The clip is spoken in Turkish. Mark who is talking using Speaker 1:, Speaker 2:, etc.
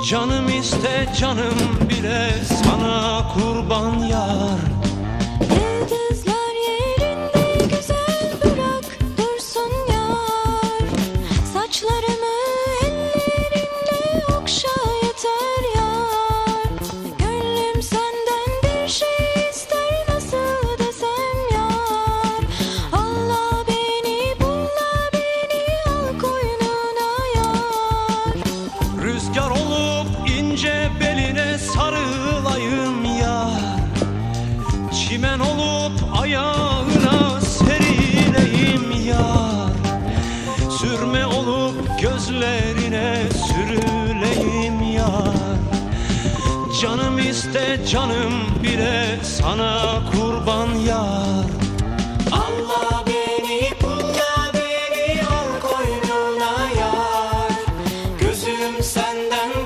Speaker 1: Canım iste canım bile sana kurban yar.
Speaker 2: Yıldızlar yerinde güzel bırak dursun yar. Saçlarımı ellerinle okşa yeter yar. Gönlüm senden bir şey ister, nasıl desem yar. Allah beni bulla beni al koynuna yar.
Speaker 1: Rüzgar olup ince beline sarılayım yar. Çimen olup ayağına serileyim yar. Sürme olup gözlerine sürüleyim yar. Canım iste canım bile sana kurban yar.
Speaker 2: Allah beni bulla beni al koynuna yar. Gözüm senden